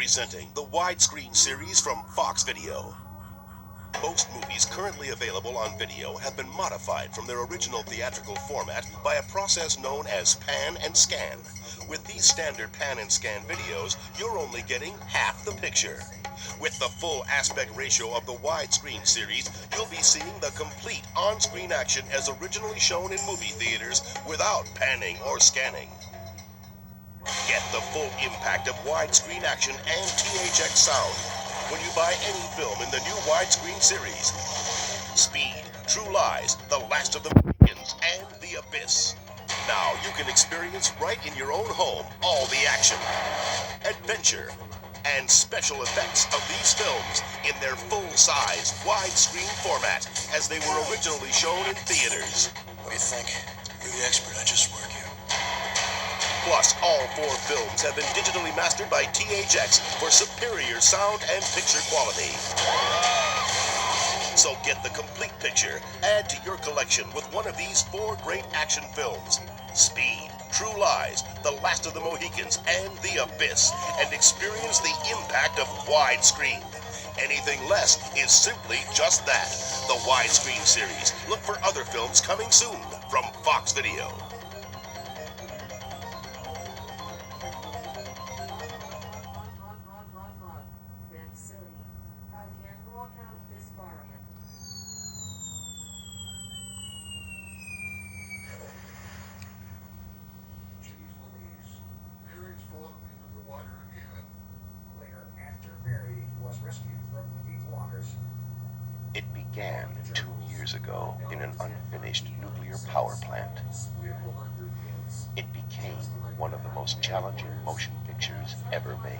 Presenting the widescreen series from Fox Video. Most movies currently available on video have been modified from their original theatrical format by a process known as pan and scan. With these standard pan and scan videos, you're only getting half the picture. With the full aspect ratio of the widescreen series, you'll be seeing the complete on-screen action as originally shown in movie theaters without panning or scanning. Get the full impact of widescreen action and THX sound when you buy any film in the new widescreen series. Speed, True Lies, The Last of the Mohicans, and The Abyss. Now you can experience right in your own home all the action, adventure, and special effects of these films in their full-size widescreen format as they were originally shown in theaters. What do you think? You're the expert. I just work here. Plus, all 4 films have been digitally mastered by THX for superior sound and picture quality. So get the complete picture, add to your collection with one of these 4 great action films: Speed, True Lies, The Last of the Mohicans, and The Abyss, and experience the impact of widescreen. Anything less is simply just that, the widescreen series. Look for other films coming soon from Fox Video. It began 2 years ago in an unfinished nuclear power plant. It became one of the most challenging motion pictures ever made.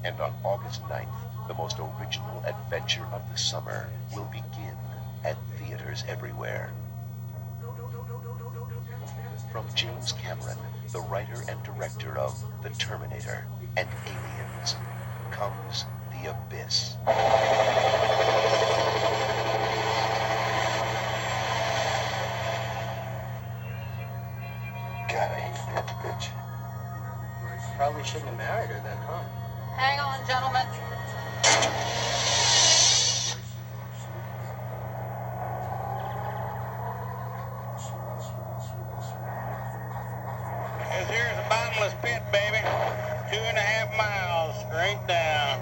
And on August 9th, the most original adventure of the summer will begin at theaters everywhere. From James Cameron, the writer and director of The Terminator and Aliens, comes The Abyss. God, I hate that bitch. Probably shouldn't have married her then, huh? Hang on, gentlemen. Here's a bottomless pit, baby. 2.5 miles straight down.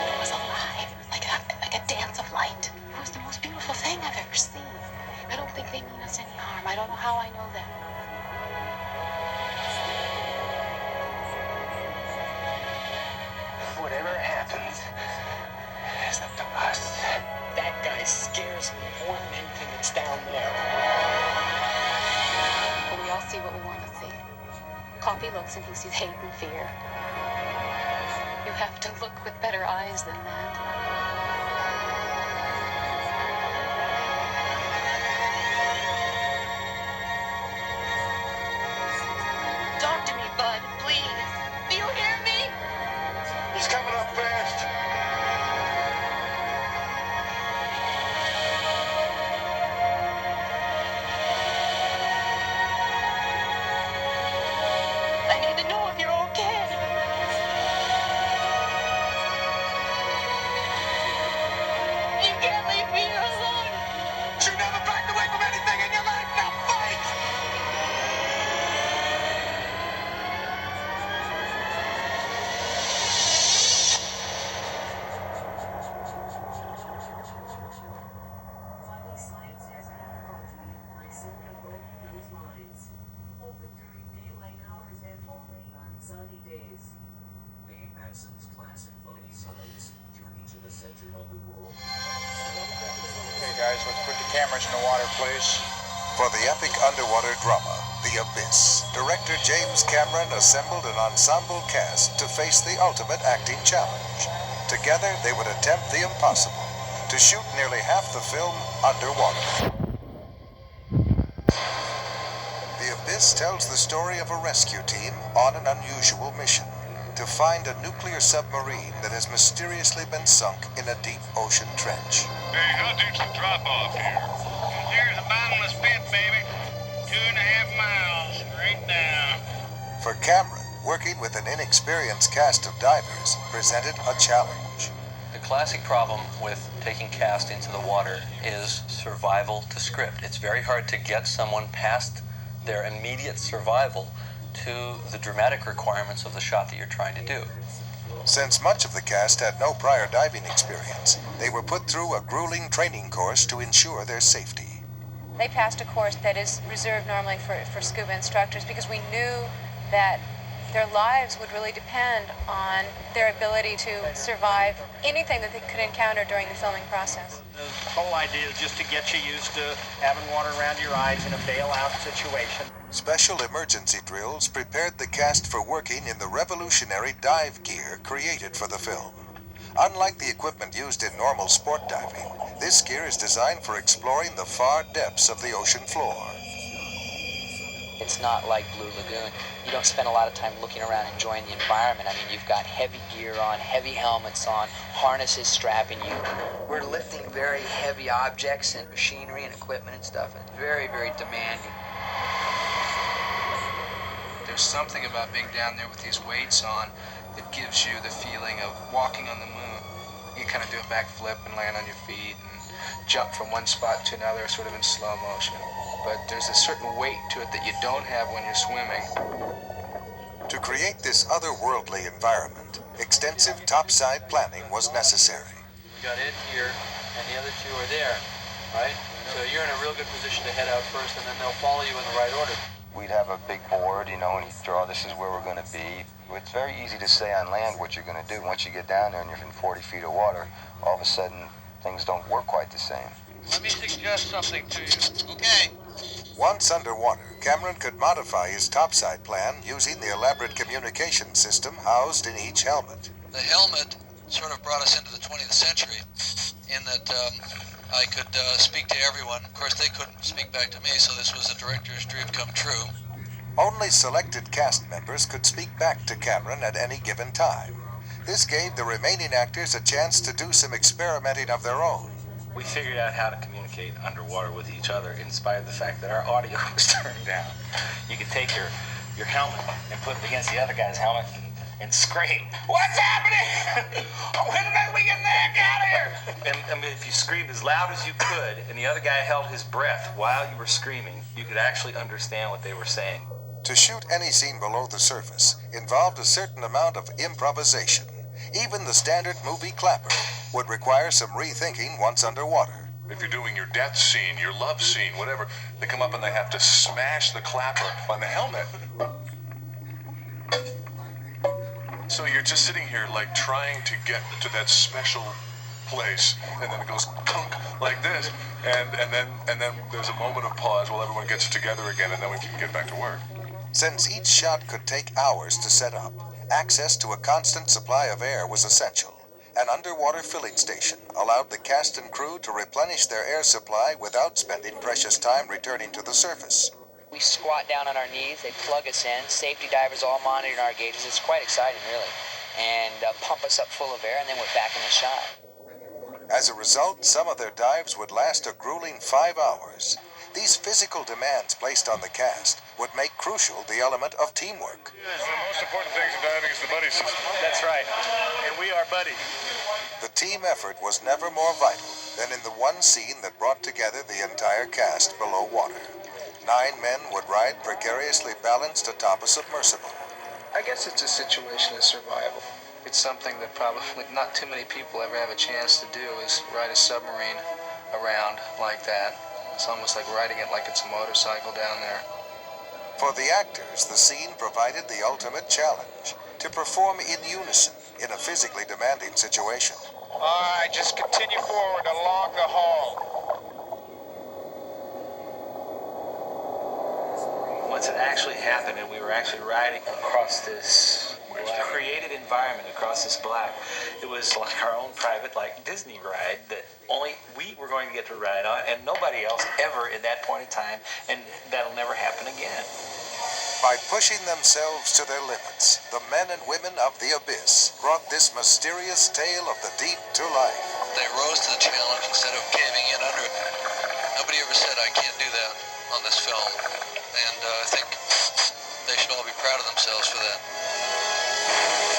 It was alive, like a dance of light. It was the most beautiful thing I've ever seen. I don't think they mean us any harm. I don't know how I know that. Whatever happens, it's up to us. That guy scares me more than anything that's down there. But we all see what we want to see. Coffee looks and he sees hate and fear. You have to look with better eyes than that. Talk to me, bud, please. Do you hear me? He's coming up fast. I need to know if you're okay. You can't leave me here alone. You never backed away from anything in your life. Now fight! Okay, guys, let's put the cameras in the water, please. For the epic underwater drama, The Abyss, director James Cameron assembled an ensemble cast to face the ultimate acting challenge. Together, they would attempt the impossible, to shoot nearly half the film underwater. The Abyss Abyss tells the story of a rescue team on an unusual mission to find a nuclear submarine that has mysteriously been sunk in a deep ocean trench. Hey, how deep's the drop-off here? Here's a bottomless pit, baby. 2.5 miles, straight down. For Cameron, working with an inexperienced cast of divers presented a challenge. The classic problem with taking cast into the water is survival to script. It's very hard to get someone past their immediate survival to the dramatic requirements of the shot that you're trying to do. Since much of the cast had no prior diving experience, they were put through a grueling training course to ensure their safety. They passed a course that is reserved normally for scuba instructors because we knew that their lives would really depend on their ability to survive anything that they could encounter during the filming process. The whole idea is just to get you used to having water around your eyes in a bailout situation. Special emergency drills prepared the cast for working in the revolutionary dive gear created for the film. Unlike the equipment used in normal sport diving, this gear is designed for exploring the far depths of the ocean floor. It's not like Blue Lagoon. You don't spend a lot of time looking around enjoying the environment. I mean, you've got heavy gear on, heavy helmets on, harnesses strapping you. We're lifting very heavy objects and machinery and equipment and stuff. It's very, very demanding. There's something about being down there with these weights on that gives you the feeling of walking on the moon. You kind of do a backflip and land on your feet and jump from one spot to another sort of in slow motion. But there's a certain weight to it that you don't have when you're swimming. To create this otherworldly environment, extensive topside planning was necessary. You got it here, and the other two are there, right? So you're in a real good position to head out first, and then they'll follow you in the right order. We'd have a big board, and you draw, this is where we're going to be. It's very easy to say on land what you're going to do. Once you get down there and you're in 40 feet of water, all of a sudden, things don't work quite the same. Let me suggest something to you. Okay. Once underwater, Cameron could modify his topside plan using the elaborate communication system housed in each helmet. The helmet sort of brought us into the 20th century in that I could speak to everyone. Of course, they couldn't speak back to me, so this was a director's dream come true. Only selected cast members could speak back to Cameron at any given time. This gave the remaining actors a chance to do some experimenting of their own. We figured out how to communicate underwater with each other in spite of the fact that our audio was turned down. You could take your helmet and put it against the other guy's helmet and scream, "What's happening? When did we get the heck out of here?" And I mean, if you screamed as loud as you could and the other guy held his breath while you were screaming, you could actually understand what they were saying. To shoot any scene below the surface involved a certain amount of improvisation. Even the standard movie clapper would require some rethinking once underwater. If you're doing your death scene, your love scene, whatever, they come up and they have to smash the clapper on the helmet. So you're just sitting here like trying to get to that special place, and then it goes punk like this, and then there's a moment of pause while everyone gets together again, and then we can get back to work. Since each shot could take hours to set up, access to a constant supply of air was essential. An underwater filling station allowed the cast and crew to replenish their air supply without spending precious time returning to the surface. We squat down on our knees, they plug us in, safety divers all monitoring our gauges. It's quite exciting, really. And pump us up full of air, and then we're back in the shot. As a result, some of their dives would last a grueling 5 hours. These physical demands placed on the cast would make crucial the element of teamwork. The most important thing in diving is the buddy system. That's right. And we are buddies. The team effort was never more vital than in the one scene that brought together the entire cast below water. 9 men would ride precariously balanced atop a submersible. I guess it's a situation of survival. It's something that probably not too many people ever have a chance to do, is ride a submarine around like that. It's almost like riding it like it's a motorcycle down there. For the actors, the scene provided the ultimate challenge to perform in unison in a physically demanding situation. All right, just continue forward along the hall. Once it actually happened and we were actually riding across this created environment, across this black, it was like our own private, like Disney ride that only we were going to get to ride on, and nobody else ever at that point in time, and that'll never happen again. By pushing themselves to their limits, the men and women of the abyss brought this mysterious tale of the deep to life. They rose to the challenge instead of caving in under it. Nobody ever said I can't do that on this film, and I think they should all be proud of themselves for that.